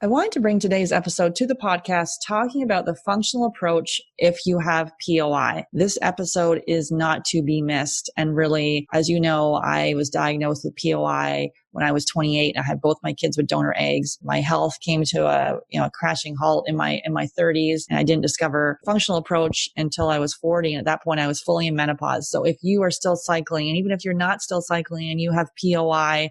I wanted to bring today's episode to the podcast talking about the functional approach if you have POI. This episode is not to be missed. And really, as you know, I was diagnosed with POI when I was 28. I had both my kids with donor eggs. My health came to a crashing halt in my 30s, and I didn't discover functional approach until I was 40. And at that point, I was fully in menopause. So if you are still cycling, and even if you're not still cycling and you have POI,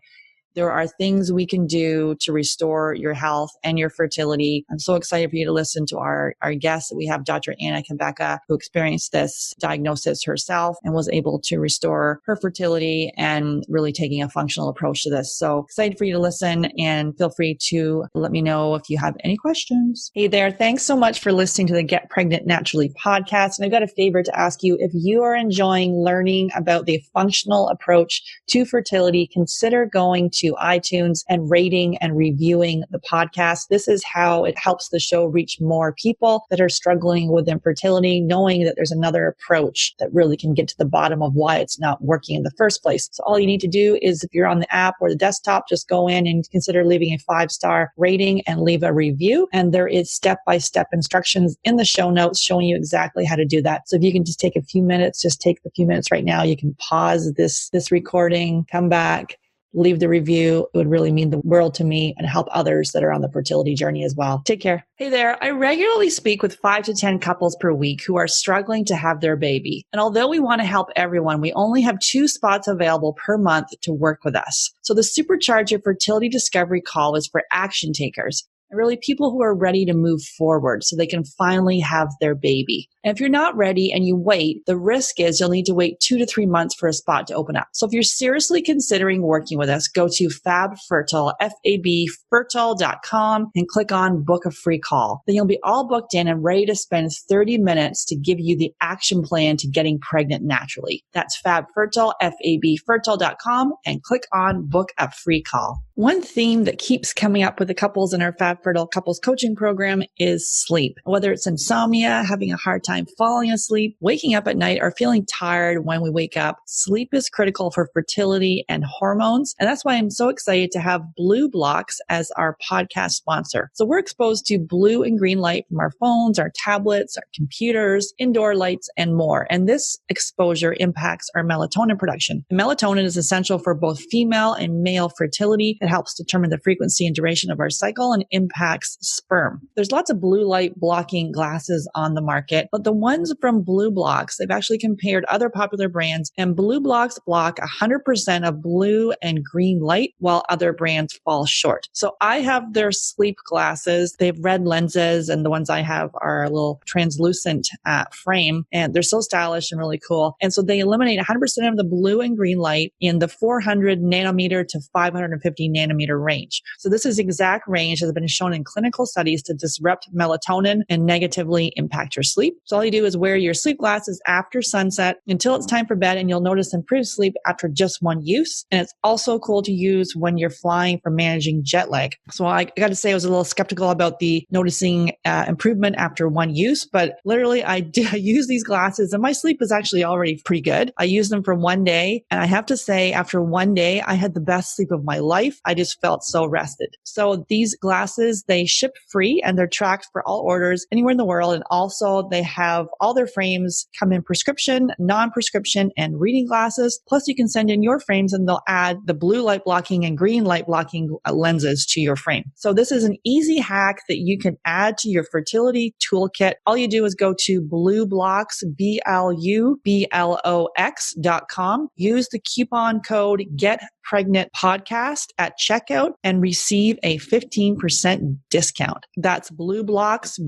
there are things we can do to restore your health and your fertility. I'm so excited for you to listen to our guest. We have Dr. Cabeca, who experienced this diagnosis herself and was able to restore her fertility and really taking a functional approach to this. So excited for you to listen, and feel free to let me know if you have any questions. Hey there. Thanks so much for listening to the Get Pregnant Naturally podcast. And I've got a favor to ask you. If you are enjoying learning about the functional approach to fertility, consider going to iTunes and rating and reviewing the podcast. This is how it helps the show reach more people that are struggling with infertility, knowing that there's another approach that really can get to the bottom of why it's not working in the first place. So all you need to do is, if you're on the app or the desktop, just go in and consider leaving a 5-star rating and leave a review. And there is step-by-step instructions in the show notes showing you exactly how to do that. So if you can just take a few minutes, just take the few minutes right now. You can pause this recording, come back, leave the review. It would really mean the world to me and help others that are on the fertility journey as well. Take care. Hey there. I regularly speak with 5 to 10 couples per week who are struggling to have their baby. And although we want to help everyone, we only have 2 spots available per month to work with us. So the Supercharge Your Fertility Discovery call is for action takers, and really people who are ready to move forward so they can finally have their baby. And if you're not ready and you wait, the risk is you'll need to wait 2 to 3 months for a spot to open up. So if you're seriously considering working with us, go to Fab Fertile, FABfertile.com, and click on book a free call. Then you'll be all booked in and ready to spend 30 minutes to give you the action plan to getting pregnant naturally. That's Fab Fertile, FABfertile.com, and click on book a free call. One theme that keeps coming up with the couples in our Fab Fertile Couples Coaching Program is sleep. Whether it's insomnia, having a hard time falling asleep, waking up at night, or feeling tired when we wake up, sleep is critical for fertility and hormones. And that's why I'm so excited to have Blue Blocks as our podcast sponsor. So we're exposed to blue and green light from our phones, our tablets, our computers, indoor lights, and more. And this exposure impacts our melatonin production. And melatonin is essential for both female and male fertility. It helps determine the frequency and duration of our cycle and impacts sperm. There's lots of blue light blocking glasses on the market, but the ones from Blue Blocks, they've actually compared other popular brands, and Blue Blocks block 100% of blue and green light, while other brands fall short. So I have their sleep glasses. They have red lenses, and the ones I have are a little translucent frame, and they're so stylish and really cool. And so they eliminate 100% of the blue and green light in the 400 nanometer to 550 nanometer range. So this is exact range that has been shown in clinical studies to disrupt melatonin and negatively impact your sleep. So all you do is wear your sleep glasses after sunset until it's time for bed, and you'll notice improved sleep after just one use. And it's also cool to use when you're flying for managing jet lag. So I got to say I was a little skeptical about the noticing improvement after one use, but literally I use these glasses and my sleep is actually already pretty good. I used them for one day, and I have to say after one day, I had the best sleep of my life. I just felt so rested. So these glasses, they ship free and they're tracked for all orders anywhere in the world. And also they have all their frames come in prescription, non-prescription, and reading glasses. Plus you can send in your frames and they'll add the blue light blocking and green light blocking lenses to your frame. So this is an easy hack that you can add to your fertility toolkit. All you do is go to BlueBlocks, BLUBLOX.com. Use the coupon code GetPregnantPodcast at checkout and receive a 15% discount. That's BlueBlocks,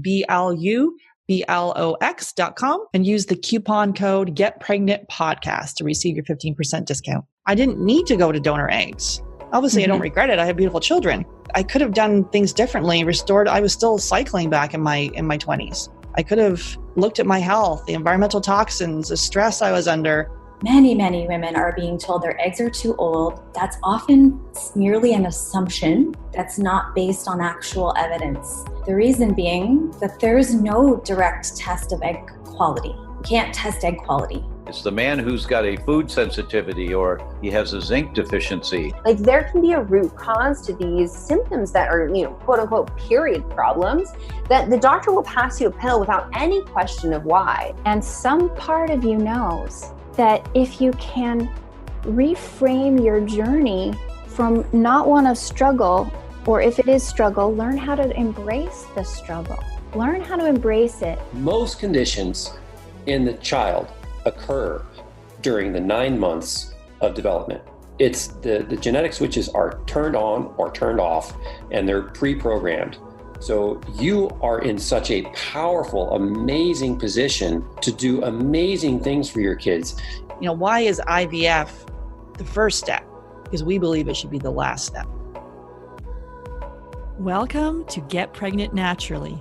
BLUBLOX.com, and use the coupon code GetPregnantPodcast to receive your 15% discount. I didn't need to go to donor eggs. Obviously, I don't regret it. I have beautiful children. I could have done things differently, restored. I was still cycling back in my 20s. I could have looked at my health, the environmental toxins, the stress I was under. Many women are being told their eggs are too old. That's often merely an assumption that's not based on actual evidence. The reason being that there is no direct test of egg quality. You can't test egg quality. It's the man who's got a food sensitivity or he has a zinc deficiency. Like there can be a root cause to these symptoms that are, quote unquote, period problems, that the doctor will pass you a pill without any question of why. And some part of you knows that if you can reframe your journey from not one of struggle, or if it is struggle, learn how to embrace the struggle. Learn how to embrace it. Most conditions in the child occur during the 9 months of development. It's the genetic switches are turned on or turned off, and they're pre-programmed. So you are in such a powerful, amazing position to do amazing things for your kids. Why is IVF the first step? Because we believe it should be the last step. Welcome to Get Pregnant Naturally,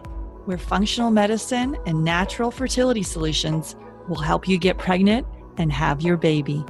where functional medicine and natural fertility solutions will help you get pregnant and have your baby.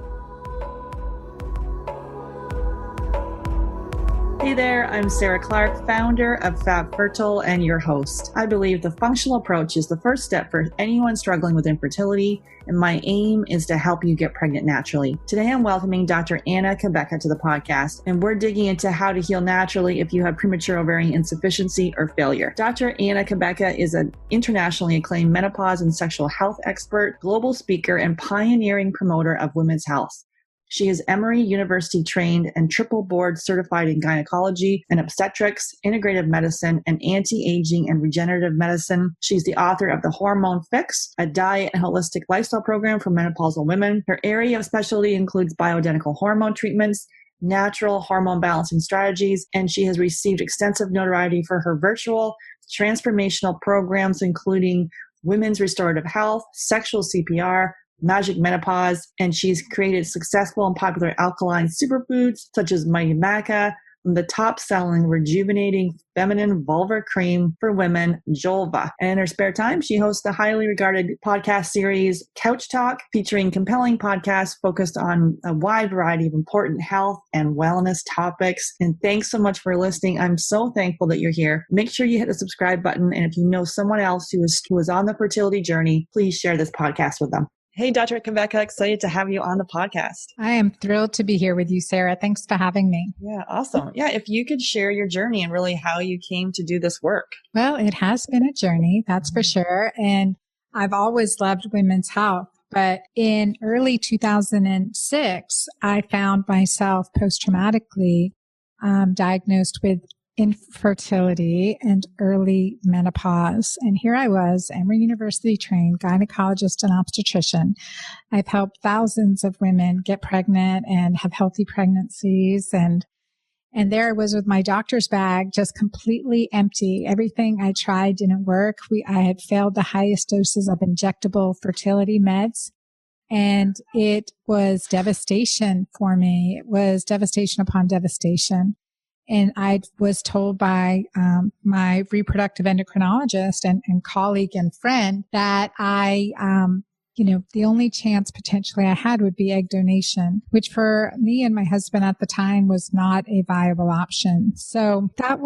Hey there, I'm Sarah Clark, founder of Fab Fertile and your host. I believe the functional approach is the first step for anyone struggling with infertility, and my aim is to help you get pregnant naturally. Today I'm welcoming Dr. Anna Cabeca to the podcast, and we're digging into how to heal naturally if you have premature ovarian insufficiency or failure. Dr. Anna Cabeca is an internationally acclaimed menopause and sexual health expert, global speaker, and pioneering promoter of women's health. She is Emory University trained and triple board certified in gynecology and obstetrics, integrative medicine, and anti-aging and regenerative medicine. She's the author of The Hormone Fix, a diet and holistic lifestyle program for menopausal women. Her area of specialty includes bioidentical hormone treatments, natural hormone balancing strategies, and she has received extensive notoriety for her virtual transformational programs, including women's restorative health, sexual CPR, Magic Menopause, and she's created successful and popular alkaline superfoods such as Mighty Maca, and the top-selling rejuvenating feminine vulvar cream for women, Jolva. And in her spare time, she hosts the highly regarded podcast series Couch Talk, featuring compelling podcasts focused on a wide variety of important health and wellness topics. And thanks so much for listening. I'm so thankful that you're here. Make sure you hit the subscribe button, and if you know someone else who is on the fertility journey, please share this podcast with them. Hey, Dr. Cabeca, excited to have you on the podcast. I am thrilled to be here with you, Sarah. Thanks for having me. Yeah, awesome. Yeah, if you could share your journey and really how you came to do this work. Well, it has been a journey, that's for sure. And I've always loved women's health. But in early 2006, I found myself post-traumatically diagnosed with infertility and early menopause. And here I was, Emory University trained gynecologist and obstetrician. I've helped thousands of women get pregnant and have healthy pregnancies. And there I was with my doctor's bag, just completely empty. Everything I tried didn't work. I had failed the highest doses of injectable fertility meds. And it was devastation for me. It was devastation upon devastation. And I was told by my reproductive endocrinologist and colleague and friend that the only chance potentially I had would be egg donation, which for me and my husband at the time was not a viable option. So that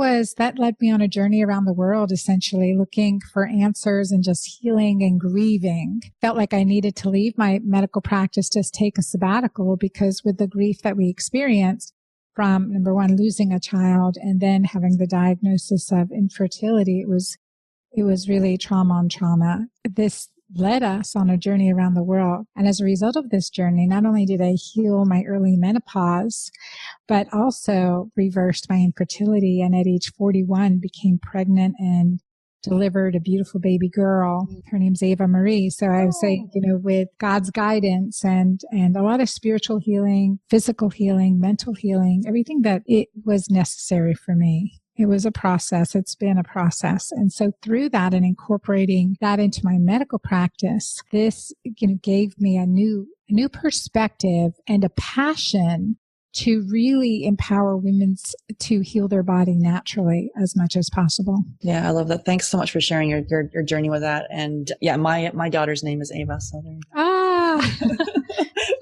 led me on a journey around the world, essentially looking for answers and just healing and grieving. Felt like I needed to leave my medical practice, just take a sabbatical, because with the grief that we experienced, from number one, losing a child and then having the diagnosis of infertility, it was really trauma on trauma. This led us on a journey around the world. And as a result of this journey, not only did I heal my early menopause, but also reversed my infertility. And at age 41, became pregnant and delivered a beautiful baby girl. Her name's Ava Marie. So I would say, with God's guidance and a lot of spiritual healing, physical healing, mental healing, everything that it was necessary for me. It was a process. It's been a process. And so through that and incorporating that into my medical practice, this, gave me a new perspective and a passion to really empower women to heal their body naturally as much as possible. Yeah, I love that. Thanks so much for sharing your journey with that. And yeah, my daughter's name is Ava. So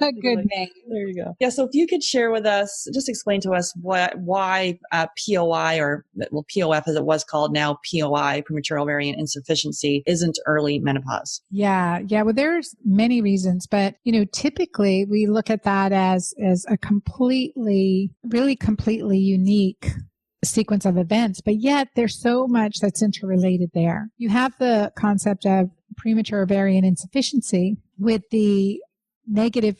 A good name. There you go. Yeah. So if you could share with us, just explain to us why POI, or POF as it was called, now POI, premature ovarian insufficiency, isn't early menopause. Yeah. Well, there's many reasons, but typically we look at that as a completely unique sequence of events, but yet there's so much that's interrelated there. You have the concept of premature ovarian insufficiency with the negative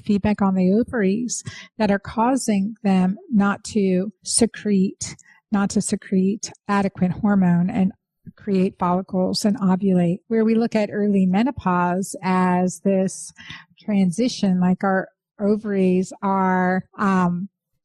feedback on the ovaries that are causing them not to secrete adequate hormone and create follicles and ovulate, where we look at early menopause as this transition, like our ovaries are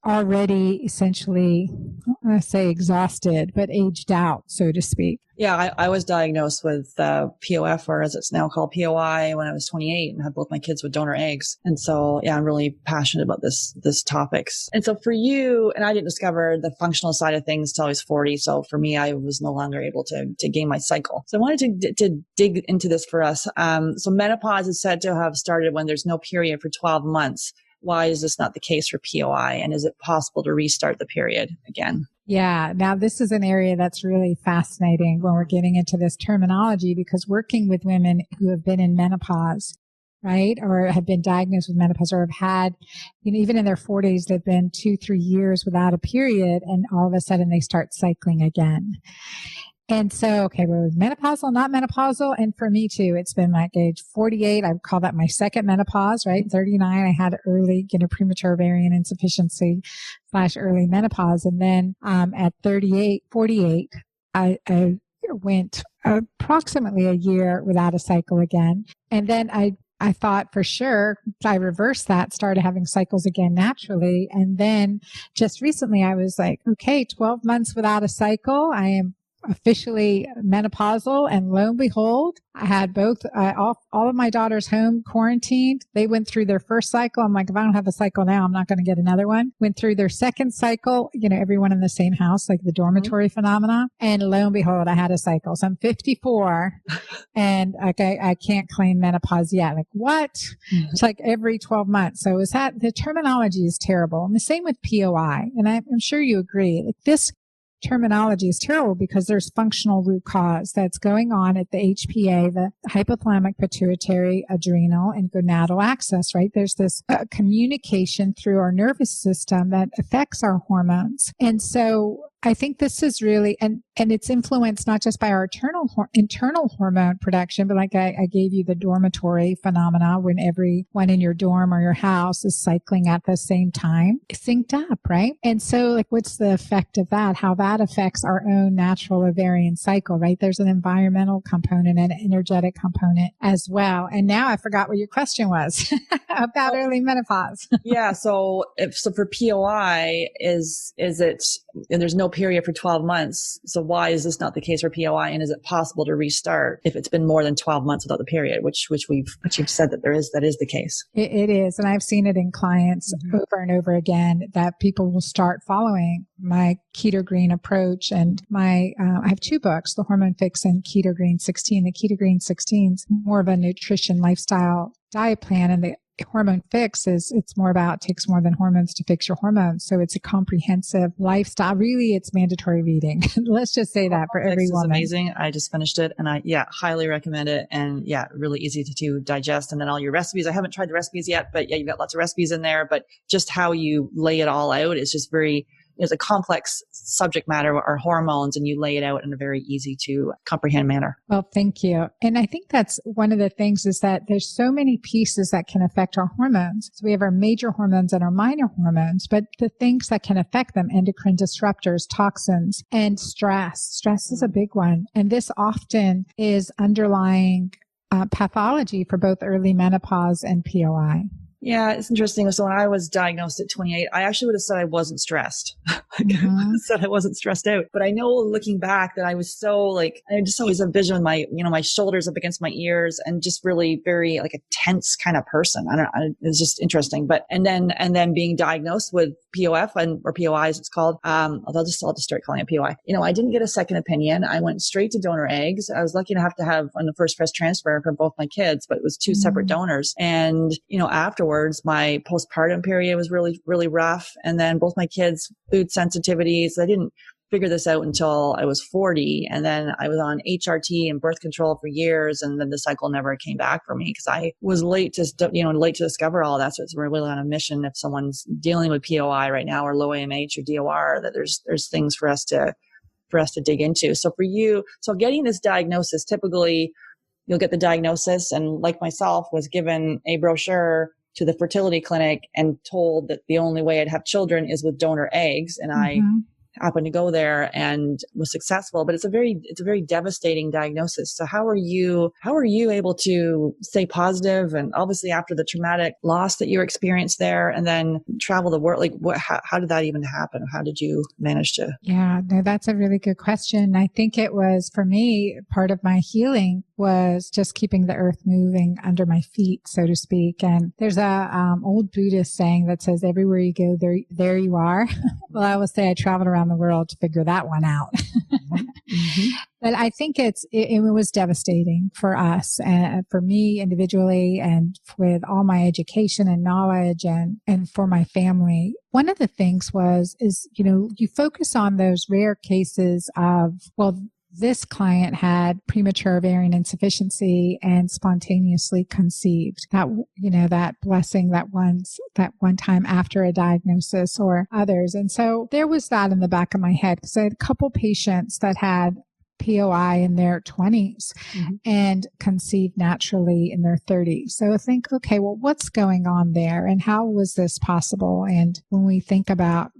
already essentially, I don't want to say exhausted, but aged out, so to speak. Yeah, I was diagnosed with POF, or as it's now called POI, when I was 28 and had both my kids with donor eggs. And so, yeah, I'm really passionate about this topics. And so for you, and I didn't discover the functional side of things till I was 40. So for me, I was no longer able to gain my cycle. So I wanted to dig into this for us. So menopause is said to have started when there's no period for 12 months. Why is this not the case for POI? And is it possible to restart the period again? Yeah. Now, this is an area that's really fascinating when we're getting into this terminology, because working with women who have been in menopause, right, or have been diagnosed with menopause, or have had, even in their 40s, they've been 2-3 years without a period, and all of a sudden they start cycling again. And so, okay, we're menopausal, not menopausal. And for me too, it's been like age 48. I would call that my second menopause, right? 39, I had early, premature ovarian insufficiency / early menopause. And then, at 48, I went approximately a year without a cycle again. And then I thought for sure if I reversed that, started having cycles again naturally. And then just recently I was like, okay, 12 months without a cycle. I am officially menopausal, and lo and behold, I had both all of my daughters home quarantined. They went through their first cycle. I'm like, if I don't have a cycle now, I'm not going to get another one. Went through their second cycle, everyone in the same house, like the dormitory phenomena. And lo and behold, I had a cycle. So I'm 54 and I can't claim menopause yet. Like what? It's like every 12 months. So the terminology is terrible. And the same with POI. And I'm sure you agree. Like this terminology is terrible because there's functional root cause that's going on at the HPA, the hypothalamic pituitary adrenal and gonadal axis, right? There's this communication through our nervous system that affects our hormones. And so I think this is really, and it's influenced not just by our internal hormone production, but like I gave you the dormitory phenomena when everyone in your dorm or your house is cycling at the same time, synced up, right? And so like, what's the effect of that? How that affects our own natural ovarian cycle, right? There's an environmental component and an energetic component as well. And now I forgot what your question was about early menopause. Yeah. So for POI, is it, and there's no period for 12 months. So why is this not the case for POI? And is it possible to restart if it's been more than 12 months without the period, which you've said that that is the case. It is. And I've seen it in clients over and over again that people will start following my Keto Green approach. And I have 2 books, The Hormone Fix and Keto Green 16. The Keto Green 16 is more of a nutrition lifestyle diet plan, and the Hormone Fix it's more about, takes more than hormones to fix your hormones. So it's a comprehensive lifestyle. Really, it's mandatory reading. Let's just say that for every woman. It's amazing. I just finished it and I highly recommend it. And really easy to digest. And then all your recipes. I haven't tried the recipes yet, but you've got lots of recipes in there. But just how you lay it all out is just very, it's a complex subject matter, our hormones, and you lay it out in a very easy to comprehend manner. Well, thank you. And I think that's one of the things is that there's so many pieces that can affect our hormones. So we have our major hormones and our minor hormones, but the things that can affect them, endocrine disruptors, toxins, and stress. Stress is a big one. And this often is underlying pathology for both early menopause and POI. Yeah, it's interesting. So when I was diagnosed at 28, I actually would have said I wasn't stressed. I would have said I wasn't stressed out. But I know looking back that I was so like, I just always have vision with my, my shoulders up against my ears and just really very like a tense kind of person. It was just interesting. But, and then being diagnosed with POF or POI as it's called, I'll just start calling it POI. I didn't get a second opinion. I went straight to donor eggs. I was lucky enough to have on the first fresh transfer for both my kids, but it was two separate donors. And, afterwards, my postpartum period was really, really rough. And then both my kids' food sensitivities, I didn't figure this out until I was 40. And then I was on HRT and birth control for years. And then the cycle never came back for me because I was late to discover all that. So it's really on a mission. If someone's dealing with POI right now or low AMH or DOR, that there's things for us to dig into. So for you, getting this diagnosis, typically you'll get the diagnosis and like myself was given a brochure to the fertility clinic and told that the only way I'd have children is with donor eggs. And I happened to go there and was successful, but it's a very devastating diagnosis. So how are you able to stay positive? And obviously after the traumatic loss that you experienced there and then travel the world, like how did that even happen? How did you manage to? Yeah, no, that's a really good question. I think it was, for me, part of my healing was just keeping the earth moving under my feet, so to speak. And there's a old Buddhist saying that says, everywhere you go, there you are. Well, I will say I traveled around the world to figure that one out. But I think it was devastating for us and for me individually and with all my education and knowledge and for my family. One of the things is, you focus on those rare cases of, this client had premature ovarian insufficiency and spontaneously conceived. That blessing that one time after a diagnosis or others. And so there was that in the back of my head because I had a couple patients that had POI in their 20s and conceived naturally in their 30s. So I think, okay, well, what's going on there and how was this possible? And when we think about,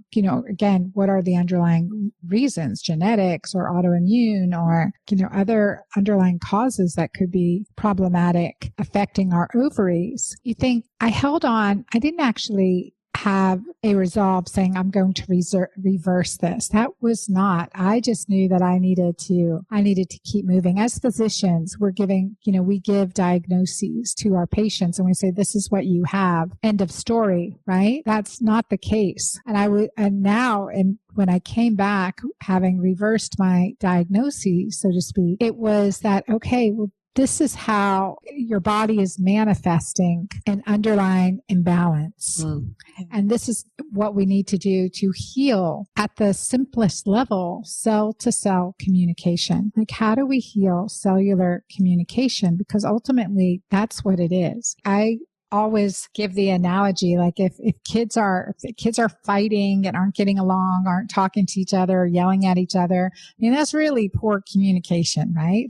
again, what are the underlying reasons, genetics or autoimmune or, other underlying causes that could be problematic affecting our ovaries? You think I held on, I didn't actually have a resolve saying I'm going to reverse this. That was not. I just knew that I needed to keep moving. As physicians, we give diagnoses to our patients and we say, this is what you have. End of story, right? That's not the case. And when I came back, having reversed my diagnosis, so to speak, it was that, okay, well, this is how your body is manifesting an underlying imbalance. And this is what we need to do to heal at the simplest level, cell-to-cell communication. Like, how do we heal cellular communication? Because ultimately, that's what it is. I always give the analogy, like if kids are fighting and aren't getting along, aren't talking to each other, yelling at each other, that's really poor communication, right?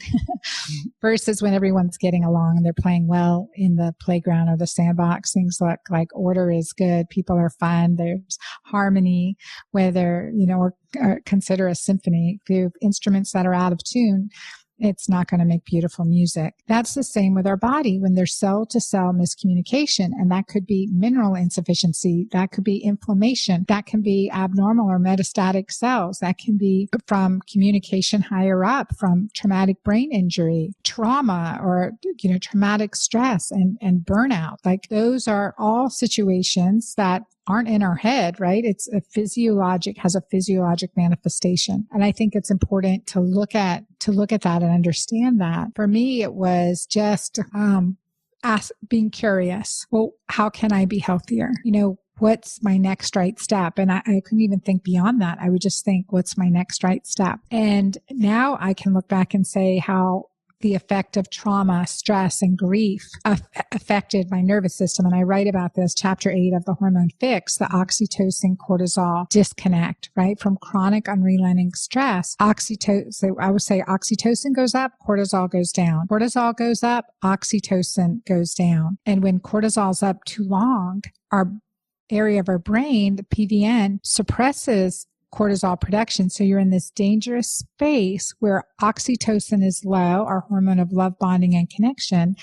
Versus when everyone's getting along and they're playing well in the playground or the sandbox, things like order is good, people are fun, there's harmony, whether, or consider a symphony. If you have instruments that are out of tune, it's not going to make beautiful music. That's the same with our body when there's cell-to-cell miscommunication, and that could be mineral insufficiency, that could be inflammation, that can be abnormal or metastatic cells, that can be from communication higher up, from traumatic brain injury, trauma, or traumatic stress and burnout. Like, those are all situations that aren't in our head, right? It's has a physiologic manifestation. And I think it's important to look at that and understand that. For me, it was just being curious. Well, how can I be healthier? What's my next right step? And I couldn't even think beyond that. I would just think, what's my next right step? And now I can look back and say how the effect of trauma, stress, and grief affected my nervous system. And I write about this, chapter 8 of The Hormone Fix, the oxytocin cortisol disconnect, right? From chronic unrelenting stress, I would say oxytocin goes up, cortisol goes down. Cortisol goes up, oxytocin goes down. And when cortisol's up too long, our area of our brain, the PVN, suppresses cortisol production. So you're in this dangerous space where oxytocin is low, our hormone of love, bonding, and connection,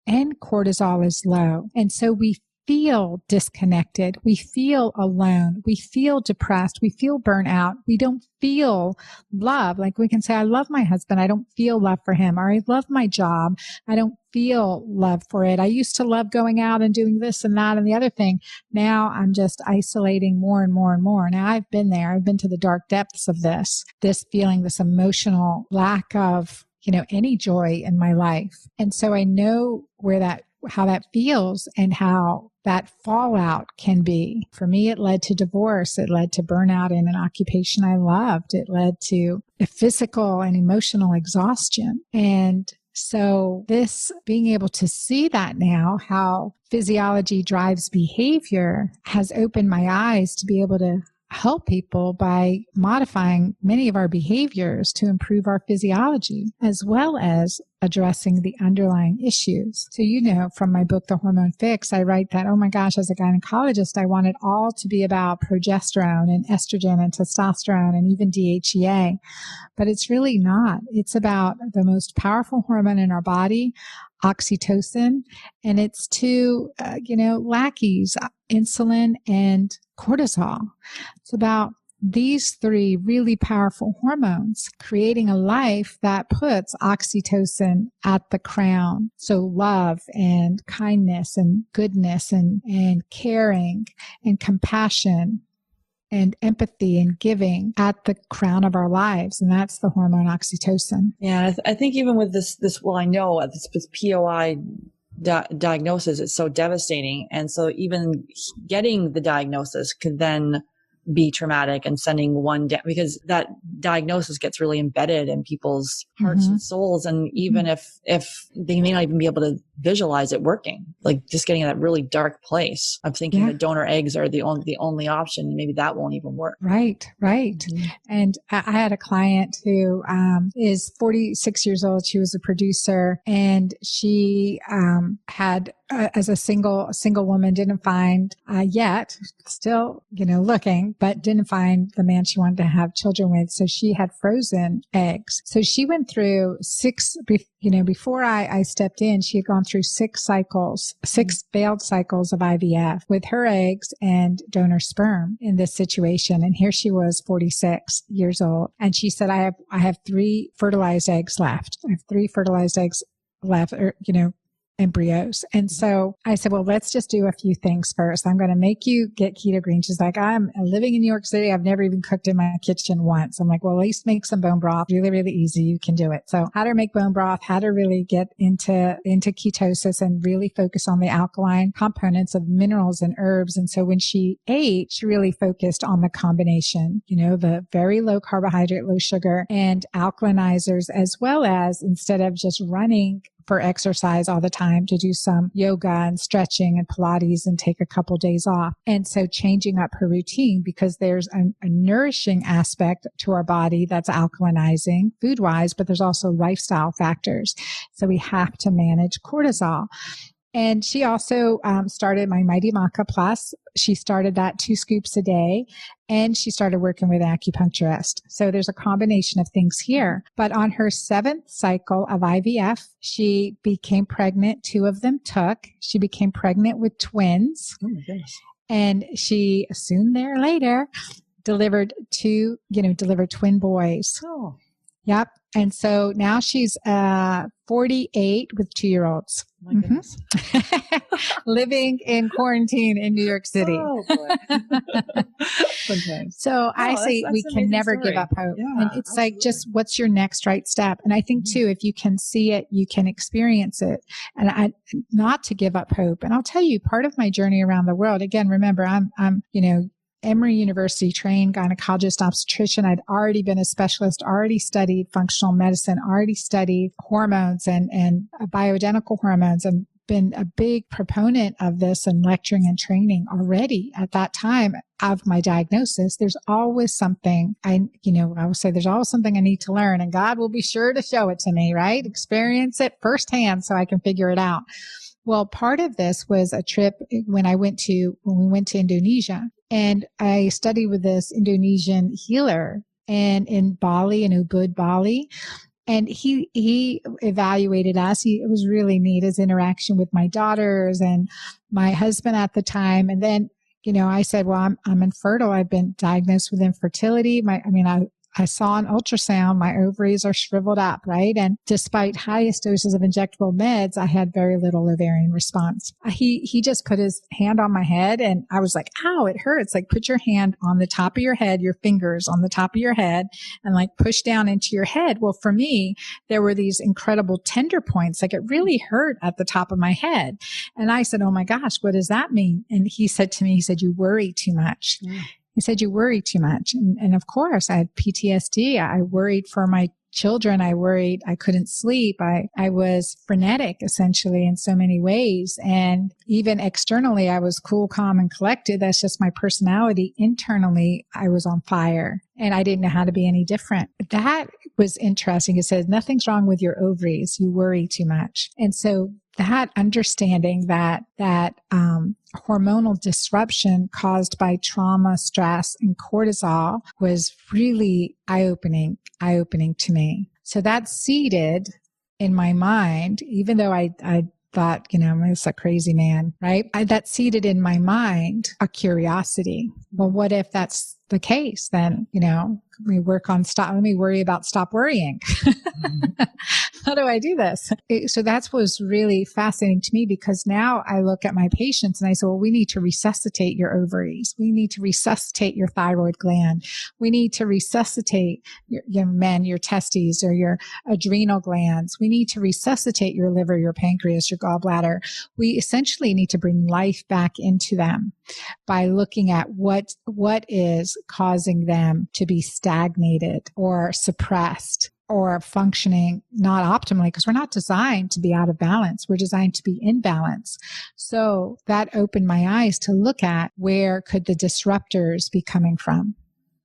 and cortisol is low. And so we feel disconnected. We feel alone. We feel depressed. We feel burnout. We don't feel love. Like we can say, I love my husband. I don't feel love for him. Or I love my job. I don't feel love for it. I used to love going out and doing this and that and the other thing. Now I'm just isolating more and more and more. Now I've been there. I've been to the dark depths of this feeling, this emotional lack of, any joy in my life. And so I know how that feels and how that fallout can be. For me, it led to divorce. It led to burnout in an occupation I loved. It led to a physical and emotional exhaustion. And so this being able to see that now, how physiology drives behavior, has opened my eyes to be able to help people by modifying many of our behaviors to improve our physiology, as well as addressing the underlying issues. So, from my book, The Hormone Fix, I write that, oh my gosh, as a gynecologist, I want it all to be about progesterone and estrogen and testosterone and even DHEA. But it's really not. It's about the most powerful hormone in our body, oxytocin, and its two, lackeys, insulin and cortisol. It's about these three really powerful hormones creating a life that puts oxytocin at the crown. So love and kindness and goodness and caring and compassion and empathy and giving at the crown of our lives. And that's the hormone oxytocin. Yeah, I think even with this, I know this POI diagnosis is so devastating. And so even getting the diagnosis could then be traumatic and sending one down, because that diagnosis gets really embedded in people's hearts and souls. And even if they may not even be able to visualize it working, like just getting in that really dark place of thinking that donor eggs are the only option, maybe that won't even work. Right. And I had a client who is 46 years old. She was a producer, and she had as a single woman, didn't find yet, still, looking, but didn't find the man she wanted to have children with. So she had frozen eggs. So she went through before I stepped in, she had gone through 6 failed cycles of IVF with her eggs and donor sperm in this situation. And here she was 46 years old. And she said, I have 3 fertilized eggs left. I have 3 fertilized eggs left, or, embryos. And so I said, well, let's just do a few things first. I'm going to make you get keto green. She's like, I'm living in New York City. I've never even cooked in my kitchen once. I'm like, well, at least make some bone broth. Really, really easy. You can do it. So how to make bone broth, how to really get into ketosis and really focus on the alkaline components of minerals and herbs. And so when she ate, she really focused on the combination, the very low carbohydrate, low sugar and alkalinizers, as well as, instead of just running for exercise all the time, to do some yoga and stretching and Pilates and take a couple days off. And so changing up her routine, because there's a nourishing aspect to our body that's alkalinizing food wise, but there's also lifestyle factors. So we have to manage cortisol. And she also started my Mighty Maca Plus. She started that 2 scoops a day, and she started working with an acupuncturist. So there's a combination of things here. But on her 7th cycle of IVF, she became pregnant. 2 of them took. She became pregnant with twins. Oh my goodness. And she soon thereafter delivered twin boys. Oh. Yep. And so now she's 48 with 2-year-olds. My goodness. Living in quarantine in New York City. Oh, boy. So I say we can never give up hope. Yeah, and it's absolutely. Like, just what's your next right step? And I think too, if you can see it, you can experience it, and not to give up hope. And I'll tell you, part of my journey around the world, again, remember, I'm Emory University trained gynecologist obstetrician. I'd already been a specialist, already studied functional medicine, already studied hormones and bioidentical hormones, and been a big proponent of this and lecturing and training already at that time of my diagnosis. There's always something I will say there's always something I need to learn, and God will be sure to show it to me, right? Experience it firsthand so I can figure it out. Well, part of this was a trip when we went to Indonesia, and I studied with this Indonesian healer, and in Bali, in Ubud, Bali. And he evaluated us. It was really neat, his interaction with my daughters and my husband at the time. And then, I said, well, I'm infertile. I've been diagnosed with infertility. I saw an ultrasound, my ovaries are shriveled up, right? And despite highest doses of injectable meds, I had very little ovarian response. He just put his hand on my head and I was like, ow, it hurts. Like put your hand on the top of your head, your fingers on the top of your head and like push down into your head. Well, for me, there were these incredible tender points. Like it really hurt at the top of my head. And I said, oh my gosh, what does that mean? And he said to me, you worry too much. Yeah. He said, you worry too much. And of course, I had PTSD. I worried for my children. I worried I couldn't sleep. I was frenetic, essentially, in so many ways. And even externally, I was cool, calm, and collected. That's just my personality. Internally, I was on fire. And I didn't know how to be any different. That was interesting. It says, nothing's wrong with your ovaries. You worry too much. And so that understanding that hormonal disruption caused by trauma, stress, and cortisol was really eye-opening to me. So that seeded in my mind, even though I thought, I'm just a crazy man, right? That seeded in my mind a curiosity. Well, what if that's the case? Then, let me worry about stop worrying. How do I do this? So that's was really fascinating to me because now I look at my patients and I say, well, we need to resuscitate your ovaries. We need to resuscitate your thyroid gland. We need to resuscitate your testes or your adrenal glands. We need to resuscitate your liver, your pancreas, your gallbladder. We essentially need to bring life back into them by looking at what is causing them to be stagnated or suppressed or functioning not optimally, because we're not designed to be out of balance. We're designed to be in balance. So that opened my eyes to look at where could the disruptors be coming from.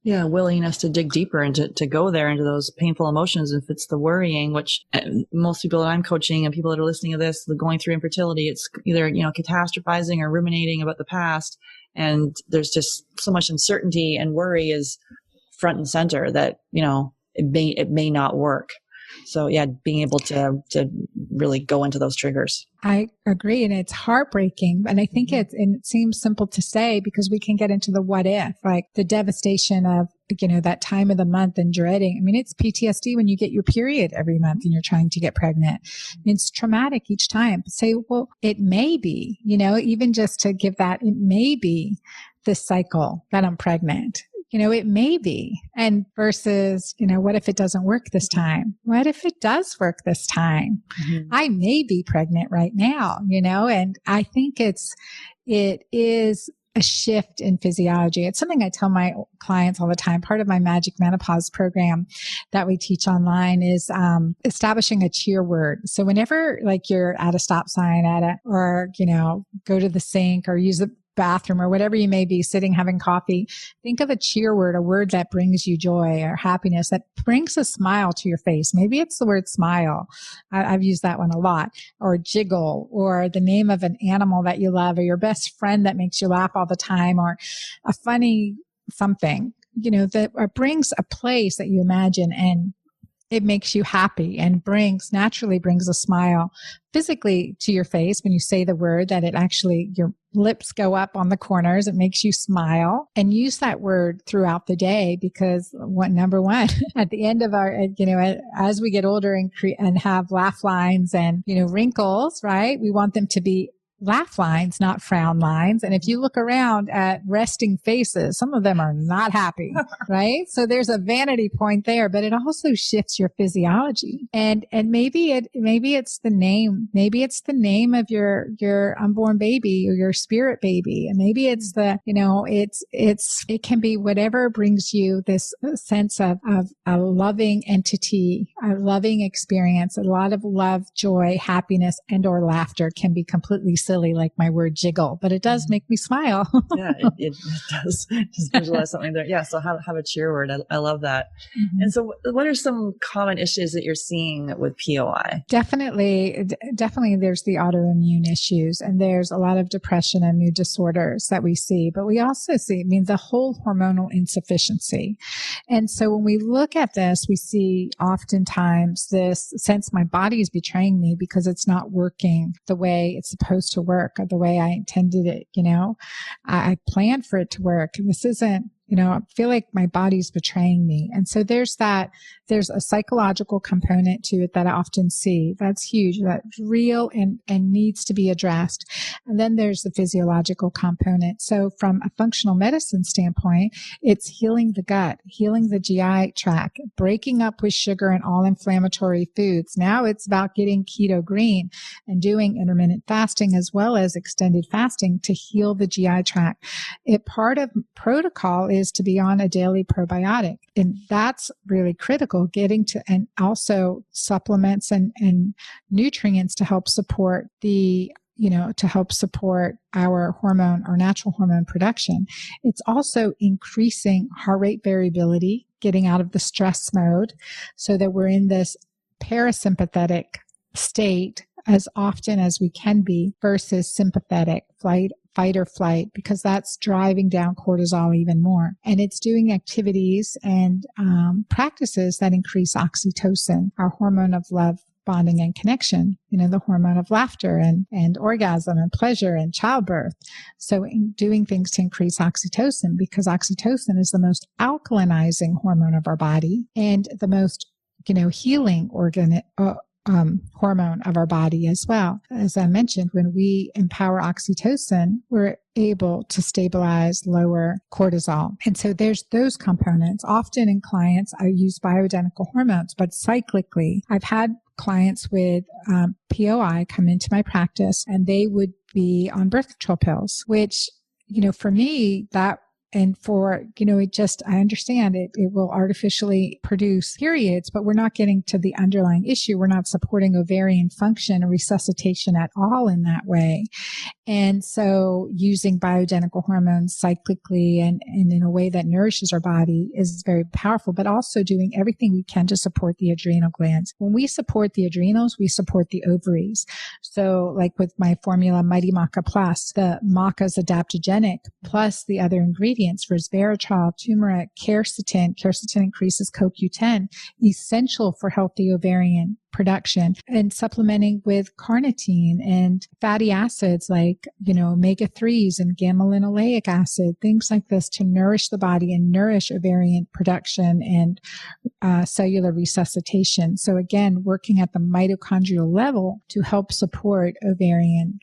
Yeah, willingness to dig deeper and to go there into those painful emotions. If it's the worrying, which most people that I'm coaching and people that are listening to this, they're going through infertility, it's either, catastrophizing or ruminating about the past. And there's just so much uncertainty, and worry is front and center that, it may not work. So yeah, being able to really go into those triggers. I agree. And it's heartbreaking. And I think it seems simple to say because we can get into the what if, like the devastation of, that time of the month and dreading. I mean, it's PTSD when you get your period every month and you're trying to get pregnant. It's traumatic each time. Say, well, it may be, even just to give that, it may be this cycle that I'm pregnant. It may be. And versus, what if it doesn't work this time? What if it does work this time? Mm-hmm. I may be pregnant right now, and I think it is a shift in physiology. It's something I tell my clients all the time. Part of my Magic Menopause program that we teach online is establishing a cheer word. So whenever you're at a stop sign or go to the sink or use the bathroom or whatever you may be sitting having coffee, think of a cheer word, a word that brings you joy or happiness, that brings a smile to your face. Maybe it's the word smile. I've used that one a lot. Or jiggle, or the name of an animal that you love, or your best friend that makes you laugh all the time, or a funny something, that brings a place that you imagine and it makes you happy and naturally brings a smile physically to your face when you say the word, that it actually, your lips go up on the corners. It makes you smile, and use that word throughout the day because number one, at the end of our, as we get older and have laugh lines and, wrinkles, right? We want them to be laugh lines, not frown lines. And if you look around at resting faces, some of them are not happy, right? So there's a vanity point there, but it also shifts your physiology. And maybe it's the name. Maybe it's the name of your unborn baby or your spirit baby. And maybe it's it can be whatever brings you this sense of a loving entity, a loving experience. A lot of love, joy, happiness, and or laughter can be completely silly, like my word jiggle, but it does make me smile. Yeah, it does. Just visualize something there. Yeah. So have a cheer word. I love that. Mm-hmm. And so what are some common issues that you're seeing with POI? Definitely there's the autoimmune issues, and there's a lot of depression and mood disorders that we see, but we also see, the whole hormonal insufficiency. And so when we look at this, we see oftentimes this sense my body is betraying me because it's not working the way it's supposed to work or the way I intended it. I planned for it to work. And this isn't, I feel like my body's betraying me. And so there's a psychological component to it that I often see. That's huge. That's real and needs to be addressed. And then there's the physiological component. So from a functional medicine standpoint, it's healing the gut, healing the GI tract, breaking up with sugar and all inflammatory foods. Now it's about getting keto green and doing intermittent fasting as well as extended fasting to heal the GI tract. Part of protocol is to be on a daily probiotic. And that's really critical, getting to, and also supplements and nutrients to help support our natural hormone production. It's also increasing heart rate variability, getting out of the stress mode so that we're in this parasympathetic state as often as we can be versus sympathetic fight or flight, because that's driving down cortisol even more. And it's doing activities and practices that increase oxytocin, our hormone of love, bonding, and connection, the hormone of laughter and orgasm and pleasure and childbirth. So in doing things to increase oxytocin, because oxytocin is the most alkalinizing hormone of our body and the most, healing hormone of our body as well. As I mentioned, when we empower oxytocin, we're able to stabilize, lower cortisol. And so there's those components. Often in clients, I use bioidentical hormones, but cyclically, I've had clients with POI come into my practice and they would be on birth control pills, which, for me, and for, I understand it will artificially produce periods, but we're not getting to the underlying issue. We're not supporting ovarian function or resuscitation at all in that way. And so using bioidentical hormones cyclically and in a way that nourishes our body is very powerful, but also doing everything we can to support the adrenal glands. When we support the adrenals, we support the ovaries. So like with my formula Mighty Maca Plus, the maca is adaptogenic plus the other ingredients, resveratrol, turmeric, quercetin. Quercetin increases CoQ10, essential for healthy ovarian production, and supplementing with carnitine and fatty acids like, omega-3s and gamma-linoleic acid, things like this to nourish the body and nourish ovarian production and cellular resuscitation. So again, working at the mitochondrial level to help support ovarian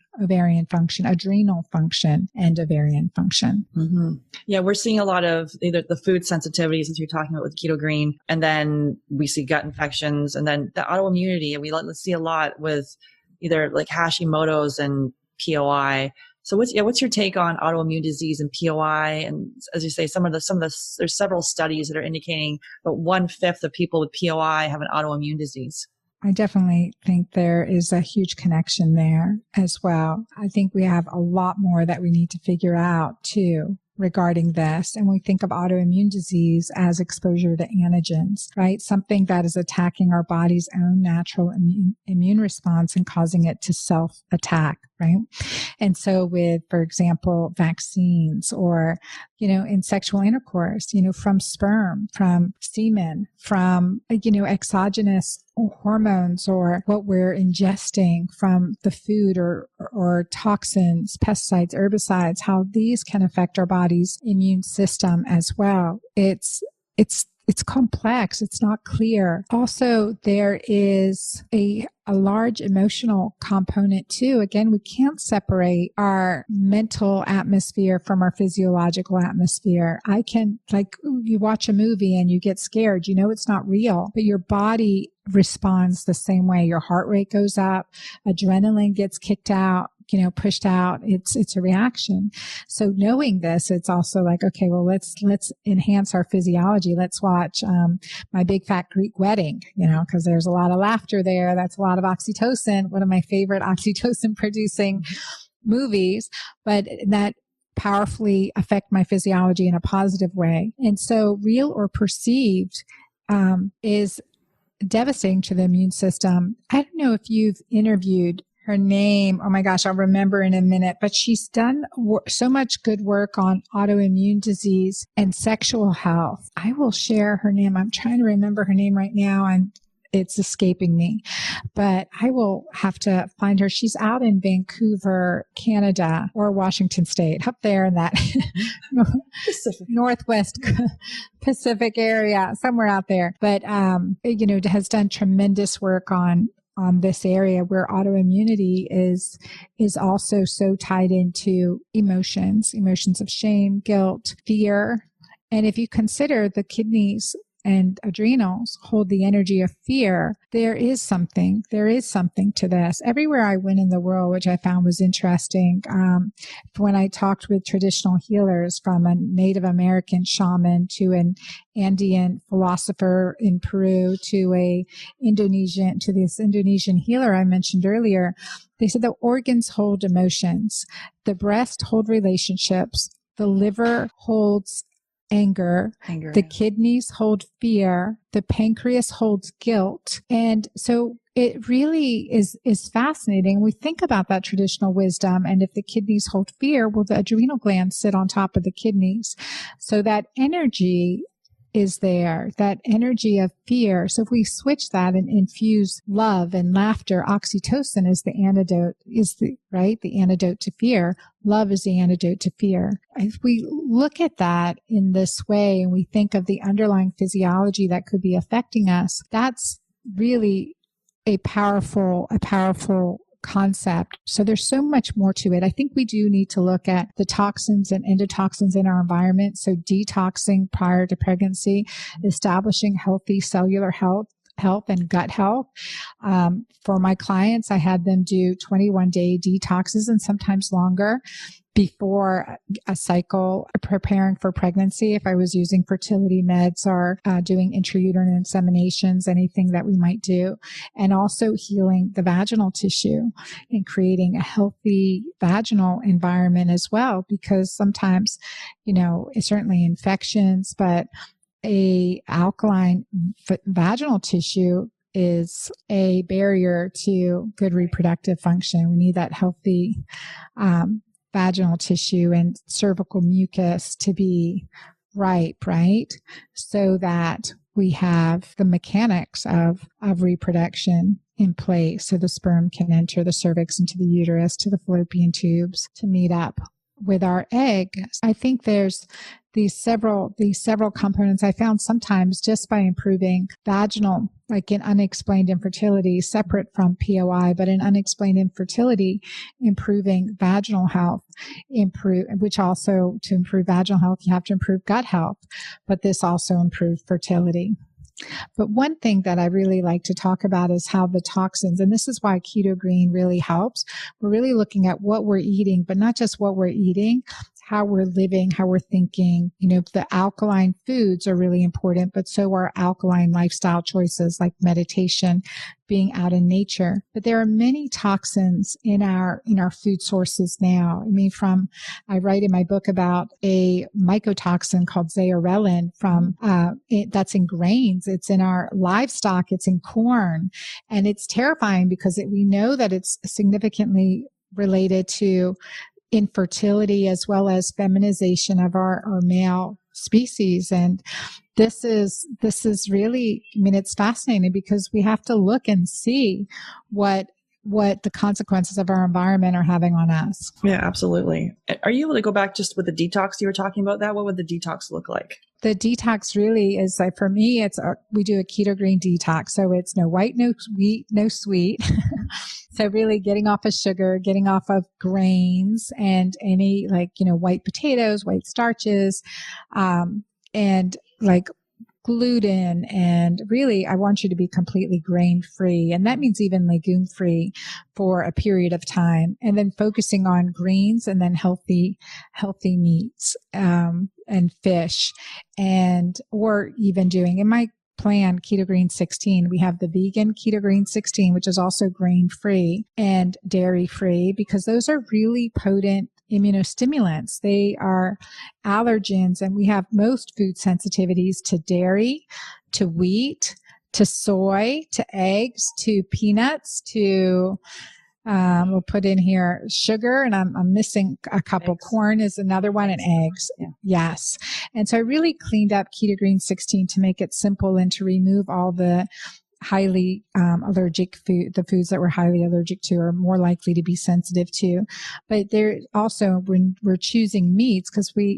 function, adrenal function, and ovarian function. Mm-hmm. Yeah, we're seeing a lot of either the food sensitivities, as you're talking about with keto green, and then we see gut infections, and then the autoimmunity. And we see a lot with either like Hashimoto's and POI. So what's your take on autoimmune disease and POI? And as you say, some of the there's several studies that are indicating that 1/5 of people with POI have an autoimmune disease. I definitely think there is a huge connection there as well. I think we have a lot more that we need to figure out too regarding this. And we think of autoimmune disease as exposure to antigens, right? Something that is attacking our body's own natural immune response and causing it to self-attack, right? And so with, for example, vaccines or, in sexual intercourse, from sperm, from semen, from, exogenous hormones or what we're ingesting from the food or toxins, pesticides, herbicides, how these can affect our body's immune system as well. It's complex. It's not clear. Also, there is a large emotional component too. Again, we can't separate our mental atmosphere from our physiological atmosphere. You watch a movie and you get scared. It's not real, but your body responds the same way. Your heart rate goes up, adrenaline gets kicked out, pushed out. It's a reaction. So knowing this, it's also like, okay, well, let's enhance our physiology. Let's watch, My Big Fat Greek Wedding, cause there's a lot of laughter there. That's a lot of oxytocin, one of my favorite oxytocin producing movies, but that powerfully affect my physiology in a positive way. And so real or perceived is devastating to the immune system. I don't know if you've interviewed her name. Oh my gosh, I'll remember in a minute, but she's done so much good work on autoimmune disease and sexual health. I will share her name. I'm trying to remember her name right now, and it's escaping me, but I will have to find her. She's out in Vancouver, Canada, or Washington State, up there in that Northwest Pacific area, somewhere out there. But, has done tremendous work on this area where autoimmunity is also so tied into emotions of shame, guilt, fear. And if you consider the kidneys and adrenals hold the energy of fear, there is something to this. Everywhere I went in the world, which I found was interesting, when I talked with traditional healers, from a Native American shaman to an Andean philosopher in Peru to this Indonesian healer I mentioned earlier, they said the organs hold emotions, the breast hold relationships, the liver holds anger, the kidneys hold fear, the pancreas holds guilt. And so it really is fascinating. We think about that traditional wisdom. And if the kidneys hold fear, well, the adrenal glands sit on top of the kidneys. So that energy is there, that energy of fear. So if we switch that and infuse love and laughter, oxytocin is the antidote, the antidote to fear. Love is the antidote to fear. If we look at that in this way and we think of the underlying physiology that could be affecting us, that's really a powerful concept. So there's so much more to it. I think we do need to look at the toxins and endotoxins in our environment. So detoxing prior to pregnancy, establishing healthy cellular health and gut health. For my clients, I had them do 21-day detoxes and sometimes longer before a cycle, preparing for pregnancy. If I was using fertility meds or doing intrauterine inseminations, anything that we might do, and also healing the vaginal tissue and creating a healthy vaginal environment as well, because sometimes, it's certainly infections, but a alkaline vaginal tissue is a barrier to good reproductive function. We need that healthy vaginal tissue and cervical mucus to be right? So that we have the mechanics of reproduction in place. So the sperm can enter the cervix into the uterus to the fallopian tubes to meet up with our egg. I think there's these several components I found sometimes just by improving vaginal, like in unexplained infertility, separate from POI, but in unexplained infertility, improving vaginal health, which also to improve vaginal health, you have to improve gut health, but this also improves fertility. But one thing that I really like to talk about is how the toxins, and this is why Keto Green really helps. We're really looking at what we're eating, but not just what we're eating, how we're living, how we're thinking. The alkaline foods are really important, but so are alkaline lifestyle choices like meditation, being out in nature. But there are many toxins in our food sources now. I write in my book about a mycotoxin called zearalenone that's in grains. It's in our livestock. It's in corn. And it's terrifying because we know that it's significantly related to infertility as well as feminization of our male species. And this is really, it's fascinating because we have to look and see what the consequences of our environment are having on us. Yeah, absolutely. Are you able to go back just with the detox you were talking about that? What would the detox look like? The detox really is like, for me, we do a Keto Green detox. So it's no white, no wheat, no sweet. So really getting off of sugar, getting off of grains and any white potatoes, white starches, and like gluten. And really, I want you to be completely grain free. And that means even legume free for a period of time. And then focusing on greens and then healthy meats, and fish, or even doing, in my plan, Keto Green 16. We have the vegan Keto Green 16, which is also grain-free and dairy-free, because those are really potent immunostimulants. They are allergens, and we have most food sensitivities to dairy, to wheat, to soy, to eggs, to peanuts, to we'll put in here sugar, and I'm missing a couple. Eggs. Corn is another one, and eggs. Yeah. Yes. And so I really cleaned up Keto Green 16 to make it simple and to remove all the highly allergic food, the foods that we're highly allergic to are more likely to be sensitive to. But there also, when we're choosing meats, because I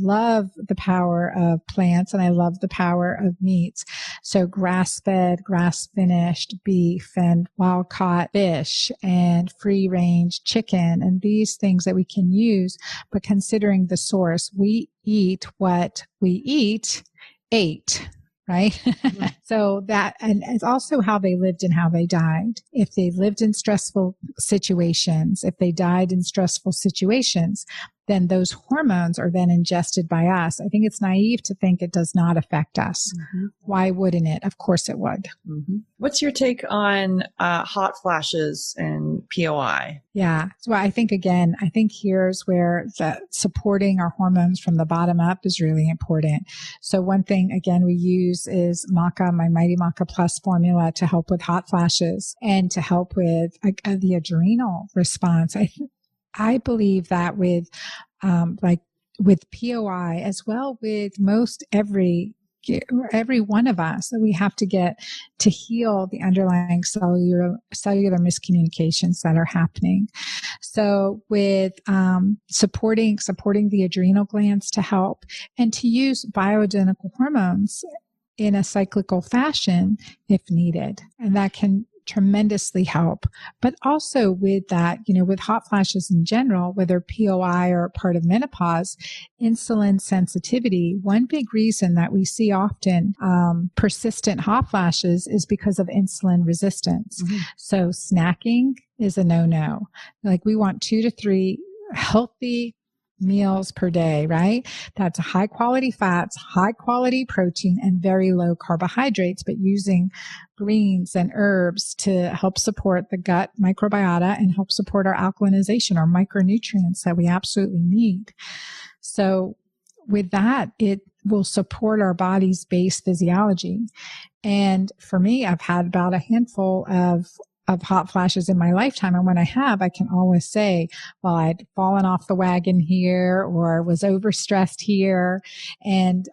love the power of plants and I love the power of meats. So grass-fed, grass-finished beef and wild-caught fish and free-range chicken and these things that we can use. But considering the source, we eat what we ate. Right? Mm-hmm. So that, and it's also how they lived and how they died. If they lived in stressful situations, if they died in stressful situations, then those hormones are then ingested by us. I think it's naive to think it does not affect us. Mm-hmm. Why wouldn't it? Of course it would. Mm-hmm. What's your take on hot flashes and POI? Yeah. So I think here's where the supporting our hormones from the bottom up is really important. So one thing, again, we use is Maca, my Mighty Maca Plus formula, to help with hot flashes and to help with the adrenal response. I believe that with POI, as well with most every one of us, that we have to get to heal the underlying cellular miscommunications that are happening. So with supporting the adrenal glands to help, and to use bioidentical hormones in a cyclical fashion if needed, and that can tremendously help. But also with that, with hot flashes in general, whether POI or part of menopause, insulin sensitivity, one big reason that we see often persistent hot flashes is because of insulin resistance. Mm-hmm. So snacking is a no-no. Like, we want 2 to 3 healthy meals per day, right? That's high quality fats, high quality protein, and very low carbohydrates, but using greens and herbs to help support the gut microbiota and help support our alkalinization, our micronutrients that we absolutely need. So with that, it will support our body's base physiology. And for me, I've had about a handful of hot flashes in my lifetime. And when I have, I can always say, well, I'd fallen off the wagon here, or was overstressed here, and,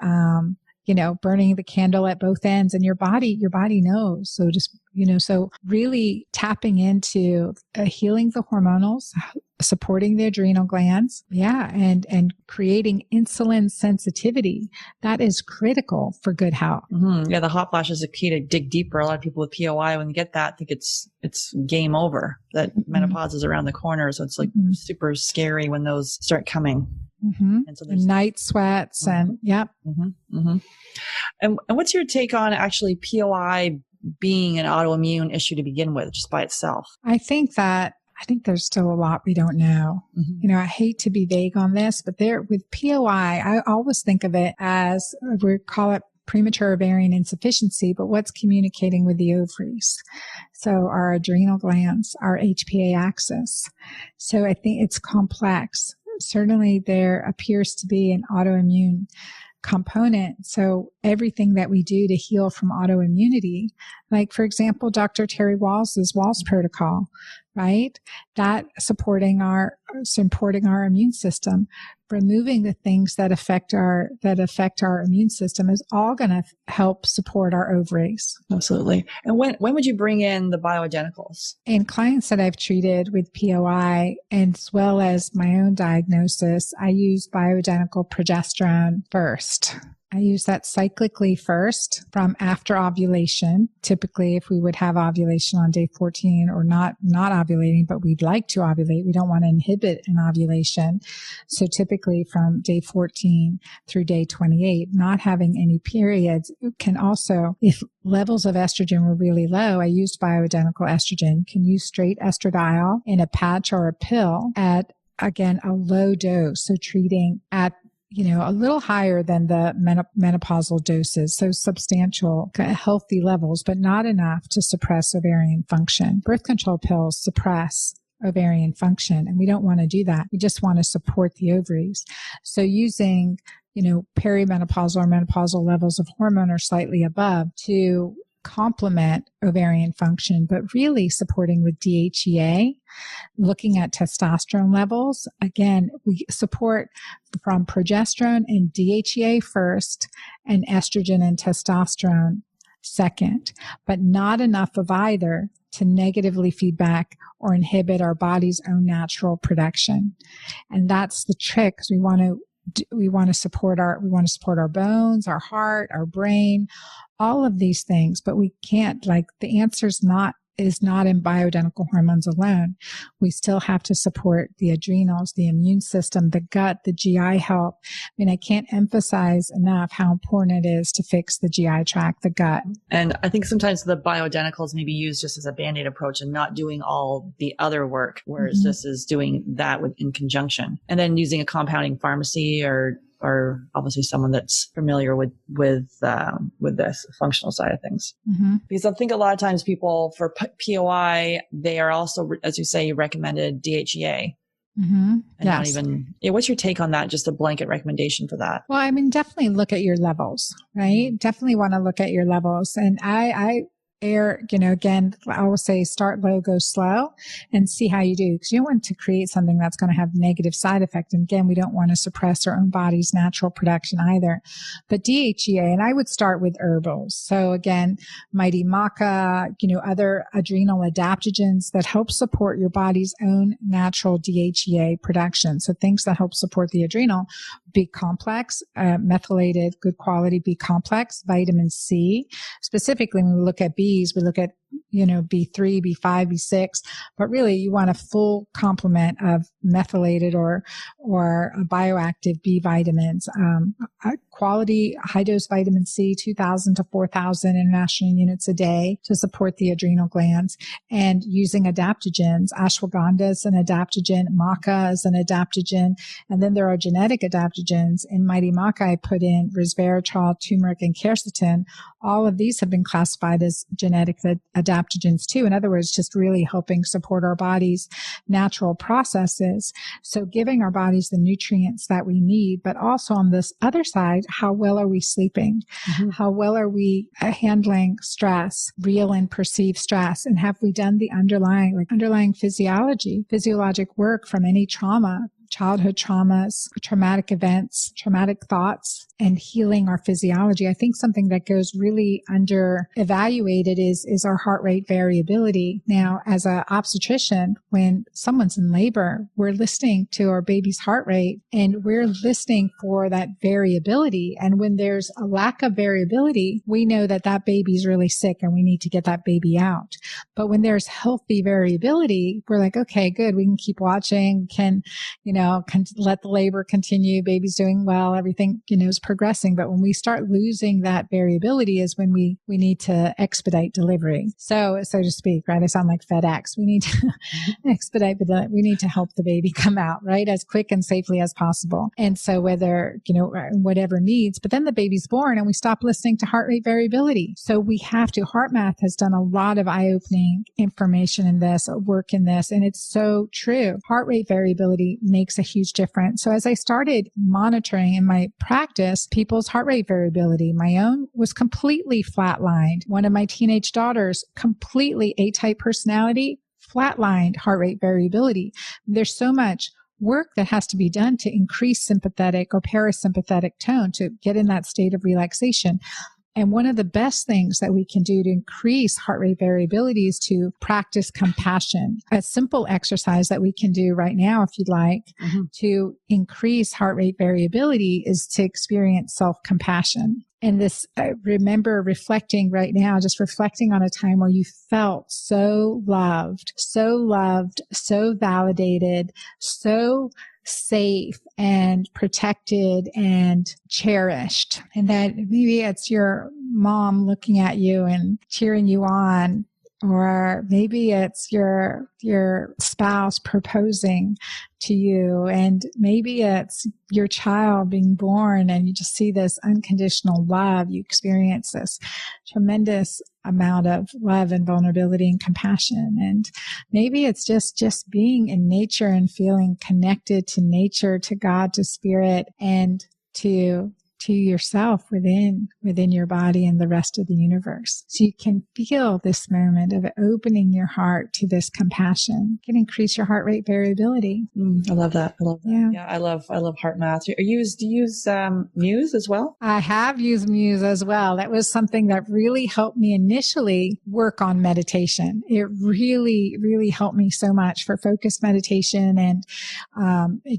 burning the candle at both ends, and your body knows. So just, so really tapping into healing the hormonals, supporting the adrenal glands. Yeah. And creating insulin sensitivity. That is critical for good health. Mm-hmm. Yeah. The hot flash is a key to dig deeper. A lot of people with POI, when they get that, think it's game over, that menopause is around the corner. So it's like super scary when those start coming. Mm-hmm. And so there's night sweats and yep. Mm-hmm. Mm-hmm. And what's your take on actually POI being an autoimmune issue to begin with, just by itself? I think there's still a lot we don't know. Mm-hmm. I hate to be vague on this, but with POI, I always think of it as, we call it premature ovarian insufficiency, but what's communicating with the ovaries? So our adrenal glands, our HPA axis. So I think it's complex. Certainly there appears to be an autoimmune component. So everything that we do to heal from autoimmunity, like for example, Dr. Terry Walls's Wall's protocol, right? That supporting our immune system, removing the things that affect our immune system is all going to help support our ovaries. Absolutely. And when would you bring in the bioidenticals? In clients that I've treated with POI, as well as my own diagnosis, I use bioidentical progesterone first. I use that cyclically first from after ovulation. Typically, if we would have ovulation on day 14 or not ovulating, but we'd like to ovulate, we don't want to inhibit an ovulation. So typically from day 14 through day 28, not having any periods can also, if levels of estrogen were really low, I used bioidentical estrogen, can use straight estradiol in a patch or a pill at, again, a low dose. So treating at a little higher than the menopausal doses. So substantial, healthy levels, but not enough to suppress ovarian function. Birth control pills suppress ovarian function, and we don't want to do that. We just want to support the ovaries. So using, perimenopausal or menopausal levels of hormone or slightly above to complement ovarian function, but really supporting with DHEA, looking at testosterone levels. Again, we support from progesterone and DHEA first, and estrogen and testosterone second, but not enough of either to negatively feedback or inhibit our body's own natural production. And that's the trick, because we want to support our bones, our heart, our brain, all of these things, but we can't, the answer is not in bioidentical hormones alone. We still have to support the adrenals, the immune system, the gut, the GI health. I can't emphasize enough how important it is to fix the GI tract, the gut. And I think sometimes the bioidenticals may be used just as a Band-Aid approach and not doing all the other work, whereas this is doing that in conjunction. And then using a compounding pharmacy or obviously someone that's familiar with this functional side of things. Because I think a lot of times people for POI, they are also, as you say, recommended DHEA. And not even, what's your take on that? Just a blanket recommendation for that? Well, definitely look at your levels, right? Definitely want to look at your levels. And I again, I will say start low, go slow, and see how you do. Because you don't want to create something that's going to have negative side effects. And again, we don't want to suppress our own body's natural production either. But DHEA, and I would start with herbals. So again, mighty maca, other adrenal adaptogens that help support your body's own natural DHEA production. So things that help support the adrenal, B complex, methylated, good quality B complex, vitamin C. Specifically, when we look at Bs, we look at B3, B5, B6, but really you want a full complement of methylated or bioactive B vitamins. Quality high dose vitamin C, 2,000 to 4,000 international units a day to support the adrenal glands, and using adaptogens. Ashwagandha is an adaptogen, maca is an adaptogen, and then there are genetic adaptogens. In Mighty Maca, I put in resveratrol, turmeric, and quercetin. All of these have been classified as genetic adaptogens too. In other words, just really helping support our body's natural processes. So giving our bodies the nutrients that we need, but also on this other side, how well are we sleeping? How well are we handling stress, real and perceived stress? And have we done the underlying physiologic work from any trauma, childhood traumas, traumatic events, traumatic thoughts, and healing our physiology? I think something that goes really under evaluated is our heart rate variability. Now, as an obstetrician, when someone's in labor, we're listening to our baby's heart rate and we're listening for that variability. And when there's a lack of variability, we know that that baby's really sick and we need to get that baby out. But when there's healthy variability, we're like, okay, good. We can keep watching, can let the labor continue. Baby's doing well. Everything, is progressing. But when we start losing that variability is when we need to expedite delivery. So to speak, right? I sound like FedEx. We need to expedite, but we need to help the baby come out, right? As quick and safely as possible. And so whether, whatever needs, but then the baby's born and we stop listening to heart rate variability. So we have to, HeartMath has done a lot of eye-opening information in this, work in this, and it's so true. Heart rate variability makes a huge difference. So as I started monitoring in my practice, people's heart rate variability, my own was completely flatlined. One of my teenage daughters, completely A-type personality, flatlined heart rate variability. There's so much work that has to be done to increase sympathetic or parasympathetic tone to get in that state of relaxation. And one of the best things that we can do to increase heart rate variability is to practice compassion. A simple exercise that we can do right now, if you'd like, to increase heart rate variability is to experience self-compassion. And this, I remember reflecting right now, just reflecting on a time where you felt so loved, so validated, so safe and protected and cherished. And that maybe it's your mom looking at you and cheering you on or maybe it's your spouse proposing to you, and maybe it's your child being born and you just see this unconditional love. You experience this tremendous amount of love and vulnerability and compassion. And maybe it's just being in nature and feeling connected to nature, to God, to spirit, and to yourself within your body and the rest of the universe. So you can feel this moment of opening your heart to this compassion. It can increase your heart rate variability. I love that. Yeah, I love heart math. Do you use Muse as well? I have used Muse as well. That was something that really helped me initially work on meditation. It really, really helped me so much for focused meditation and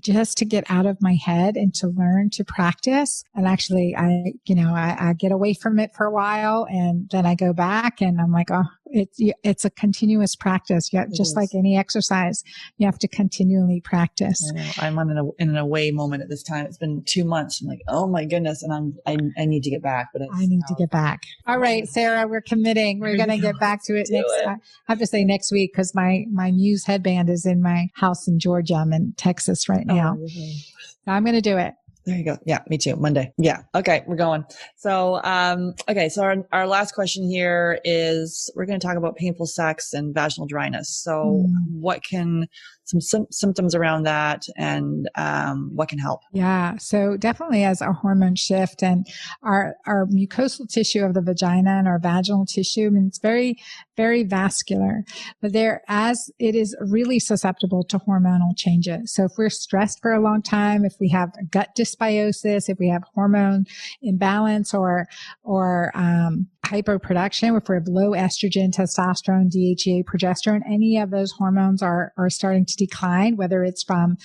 just to get out of my head and to learn to practice. And actually, I get away from it for a while and then I go back and I'm like, oh, it's a continuous practice. Just like any exercise, you have to continually practice. I'm in an away moment at this time. It's been 2 months. I'm like, oh my goodness. And I need to get back, but I need to get back. All right, Sarah, we're committing. We're going to get back to it next. I have to say next week, because my Muse headband is in my house in Georgia. I'm in Texas right now. I'm going to do it. There you go. Yeah, me too. Monday. Yeah. Okay, we're going. So, so our last question here is we're going to talk about painful sex and vaginal dryness. So what can some symptoms around that and what can help? Yeah. So definitely as our hormones shift and our mucosal tissue of the vagina and our vaginal tissue, I mean, it's very, very vascular, but as it is really susceptible to hormonal changes. So if we're stressed for a long time, if we have gut dysbiosis, if we have hormone imbalance or hyperproduction, if we have low estrogen, testosterone, DHEA, progesterone, any of those hormones are starting to decline, whether it's from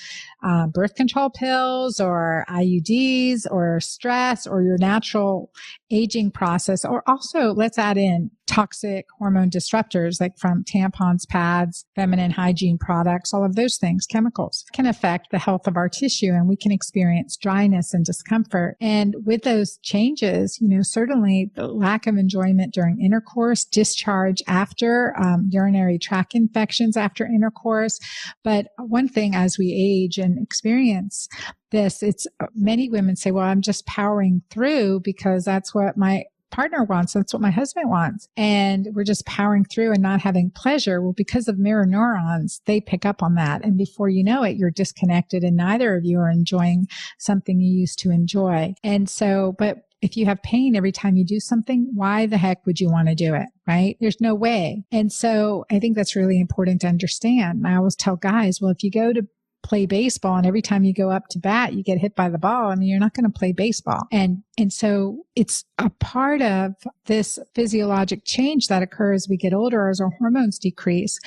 birth control pills or IUDs or stress or your natural aging process, or also let's add in toxic hormone disruptors like from tampons, pads, feminine hygiene products, all of those things, chemicals can affect the health of our tissue and we can experience dryness and discomfort. And with those changes, certainly the lack of enjoyment during intercourse, discharge after, urinary tract infections after intercourse. But one thing as we age and experience this, it's many women say, well, I'm just powering through because that's what my partner wants. That's what my husband wants. And we're just powering through and not having pleasure. Well, because of mirror neurons, they pick up on that. And before you know it, you're disconnected and neither of you are enjoying something you used to enjoy. And so, but if you have pain every time you do something, why the heck would you want to do it? Right? There's no way. And so I think that's really important to understand. I always tell guys, well, if you go to play baseball and every time you go up to bat, you get hit by the ball, I mean, you're not going to play baseball. And so it's a part of this physiologic change that occurs as we get older, as our hormones decrease,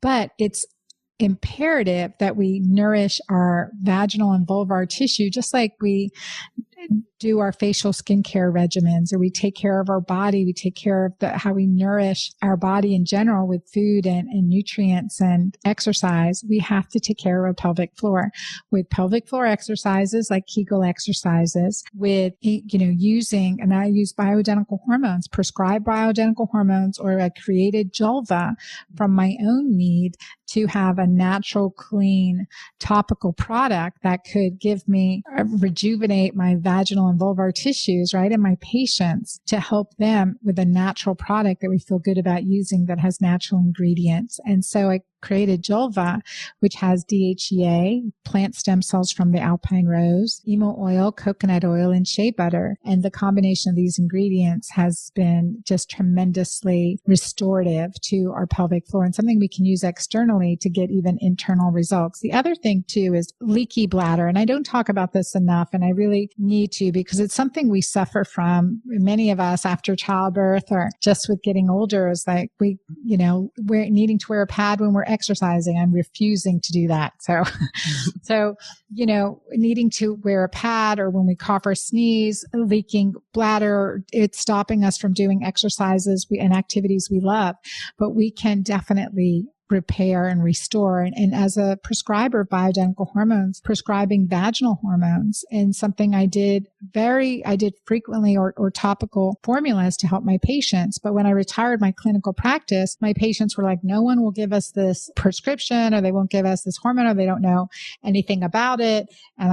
but it's imperative that we nourish our vaginal and vulvar tissue, just like we do our facial skincare regimens, or we take care of our body. We take care of how we nourish our body in general with food and nutrients and exercise. We have to take care of our pelvic floor with pelvic floor exercises like Kegel exercises, with, using, and I use bioidentical hormones, prescribed bioidentical hormones, or I created Julva from my own need to have a natural, clean, topical product that could give me, rejuvenate my vaginal and vulvar tissues, right, in my patients, to help them with a natural product that we feel good about using that has natural ingredients. And so I created Julva, which has DHEA, plant stem cells from the alpine rose, emo oil, coconut oil, and shea butter. And the combination of these ingredients has been just tremendously restorative to our pelvic floor and something we can use externally to get even internal results. The other thing too is leaky bladder. And I don't talk about this enough, and I really need to, because it's something we suffer from, many of us after childbirth or just with getting older, is like we're needing to wear a pad when we're exercising. I'm refusing to do that. So, needing to wear a pad, or when we cough or sneeze, leaking bladder, it's stopping us from doing exercises and activities we love. But we can definitely repair and restore. And as a prescriber of bioidentical hormones, prescribing vaginal hormones, and something I did frequently or topical formulas to help my patients. But when I retired my clinical practice, my patients were like, no one will give us this prescription, or they won't give us this hormone, or they don't know anything about it. And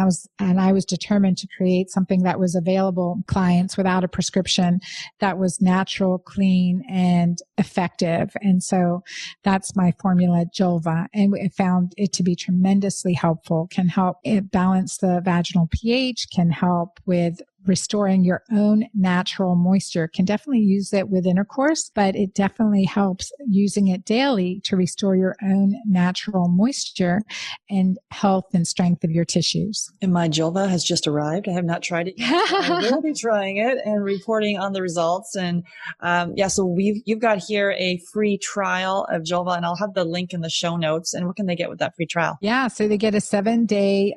I was determined to create something that was available to clients without a prescription, that was natural, clean, and effective. And so that's my formula, Julva. And I found it to be tremendously helpful, can help it balance the vaginal pH, can help with restoring your own natural moisture. Can definitely use it with intercourse, but it definitely helps using it daily to restore your own natural moisture and health and strength of your tissues. And my Julva has just arrived. I have not tried it yet. I will be trying it and reporting on the results. And so you've got here a free trial of Julva, and I'll have the link in the show notes. And what can they get with that free trial? Yeah, so they get a 7-day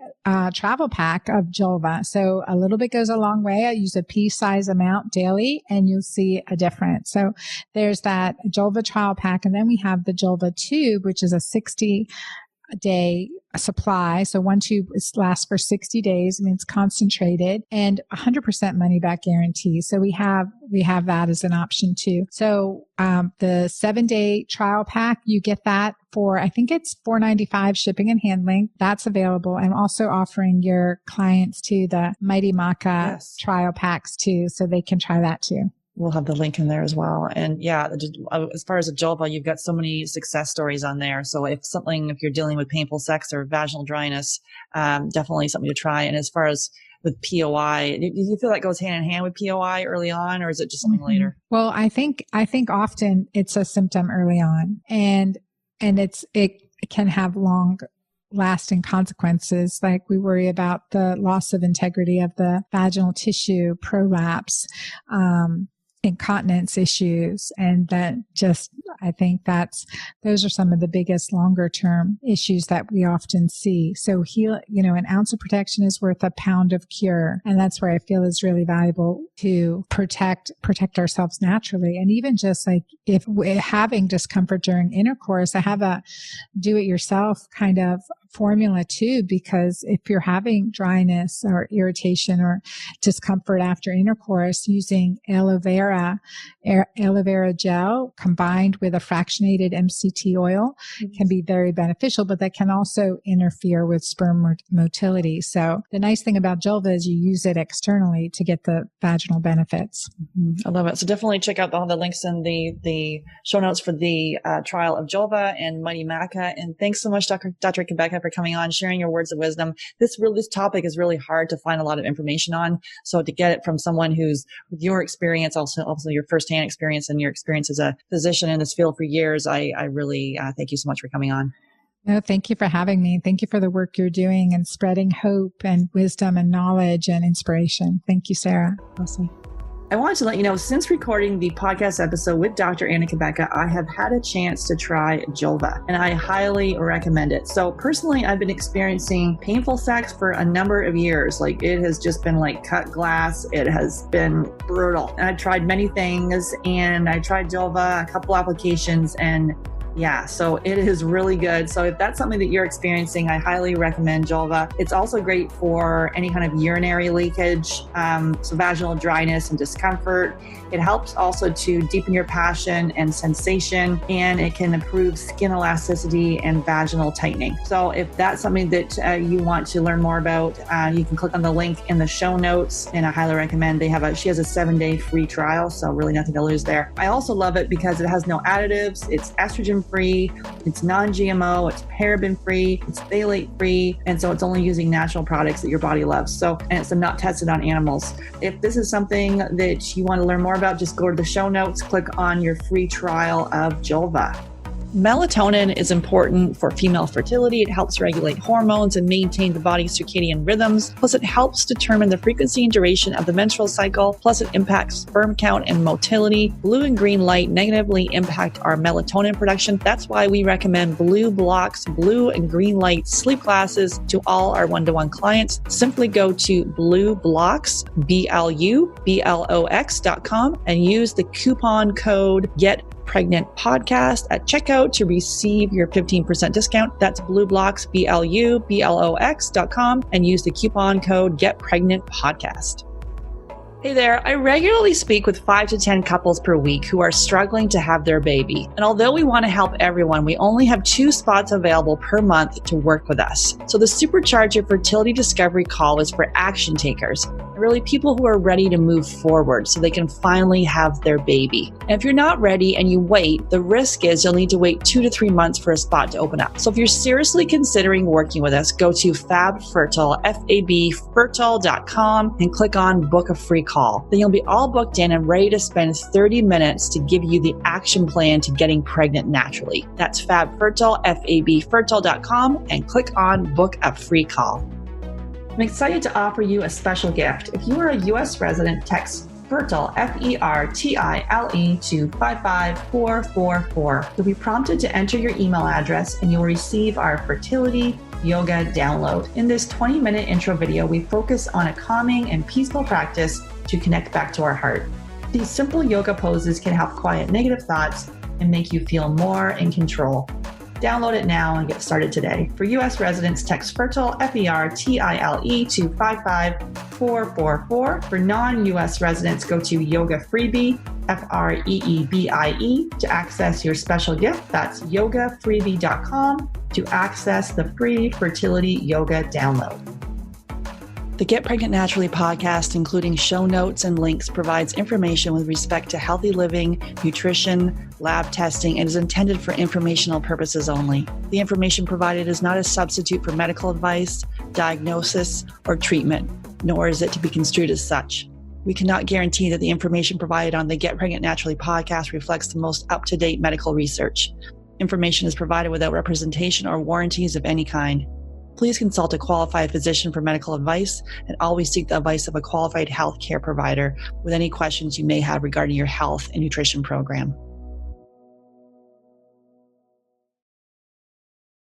travel pack of Julva. So a little bit goes a long way. I use a pea-size amount daily, and you'll see a difference. So there's that Julva trial pack, and then we have the Julva tube, which is a 60-day supply. So one tube lasts for 60 days. I mean, it's concentrated, and 100% money back guarantee. So we have that as an option too. So the 7-day trial pack, you get that for, I think it's $4.95 shipping and handling. That's available. I'm also offering your clients to the Mighty Maca trial packs too, so they can try that too. We'll have the link in there as well. And yeah, as far as a Julva, you've got so many success stories on there. So if you're dealing with painful sex or vaginal dryness, definitely something to try. And as far as with POI, do you feel that goes hand in hand with POI early on, or is it just something later? Well, I think often it's a symptom early on, and it can have long lasting consequences. Like we worry about the loss of integrity of the vaginal tissue, prolapse, incontinence issues. And that I think those are some of the biggest longer term issues that we often see. So an ounce of protection is worth a pound of cure. And that's where I feel is really valuable to protect ourselves naturally. And even just like if we're having discomfort during intercourse, I have a do-it-yourself kind of formula too, because if you're having dryness or irritation or discomfort after intercourse, using aloe vera gel combined with a fractionated MCT oil can be very beneficial, but that can also interfere with sperm motility. So the nice thing about Julva is you use it externally to get the vaginal benefits. I love it. So definitely check out all the links in the show notes for the trial of Julva and Mighty Maca. And thanks so much, Dr. Cabeca, for coming on, sharing your words of wisdom. This topic is really hard to find a lot of information on. So to get it from someone who's with your experience, also your firsthand experience and your experience as a physician in this field for years, I really thank you so much for coming on. No, thank you for having me. Thank you for the work you're doing and spreading hope and wisdom and knowledge and inspiration. Thank you, Sarah. Awesome. I wanted to let you know, since recording the podcast episode with Dr. Anna Cabeca, I have had a chance to try Julva, and I highly recommend it. So personally, I've been experiencing painful sex for a number of years. Like it has just been like cut glass. It has been brutal. And I've tried many things, and I tried Julva, a couple applications, and yeah, so it is really good. So if that's something that you're experiencing, I highly recommend Julva. It's also great for any kind of urinary leakage, so vaginal dryness and discomfort. It helps also to deepen your passion and sensation, and it can improve skin elasticity and vaginal tightening. So if that's something that you want to learn more about, you can click on the link in the show notes, and I highly recommend. She has a 7-day free trial, so really nothing to lose there. I also love it because it has no additives. It's estrogen free, it's non-GMO, it's paraben free, it's phthalate free, and so it's only using natural products that your body loves. And it's not tested on animals. If this is something that you want to learn more about, just go to the show notes, click on your free trial of Julva. Melatonin is important for female fertility. It helps regulate hormones and maintain the body's circadian rhythms. Plus, it helps determine the frequency and duration of the menstrual cycle. Plus, it impacts sperm count and motility. Blue and green light negatively impact our melatonin production. That's why we recommend Blue Blocks, blue and green light sleep glasses to all our one-to-one clients. Simply go to Blue Blocks, BLUBLOX.com, and use the coupon code GET Pregnant Podcast at checkout to receive your 15% discount. That's BlueBlox, BLUBLOX.com, and use the coupon code GetPregnantPodcast. Hey there, I regularly speak with 5 to 10 couples per week who are struggling to have their baby. And although we want to help everyone, we only have 2 spots available per month to work with us. So the Supercharge Your Fertility Discovery Call is for action takers, really people who are ready to move forward so they can finally have their baby. And if you're not ready and you wait, the risk is you'll need to wait 2 to 3 months for a spot to open up. So if you're seriously considering working with us, go to Fab Fertile, FABfertile.com, and click on Book a Free Call. Then you'll be all booked in and ready to spend 30 minutes to give you the action plan to getting pregnant naturally. That's Fab Fertile, FABfertile.com, and click on Book a Free Call. I'm excited to offer you a special gift. If you are a U.S. resident, text Fertile, Fertile, to 55444. You'll be prompted to enter your email address and you'll receive our Fertility Yoga download. In this 20-minute intro video, we focus on a calming and peaceful practice to connect back to our heart. These simple yoga poses can help quiet negative thoughts and make you feel more in control. Download it now and get started today. For U.S. residents, text Fertile, Fertile, to 55444. For non-U.S. residents, go to Yoga Freebie, Freebie, to access your special gift. That's yogafreebie.com to access the free fertility yoga download. The Get Pregnant Naturally podcast, including show notes and links, provides information with respect to healthy living, nutrition, lab testing, and is intended for informational purposes only. The information provided is not a substitute for medical advice, diagnosis, or treatment, nor is it to be construed as such. We cannot guarantee that the information provided on the Get Pregnant Naturally podcast reflects the most up-to-date medical research. Information is provided without representation or warranties of any kind. Please consult a qualified physician for medical advice and always seek the advice of a qualified healthcare provider with any questions you may have regarding your health and nutrition program.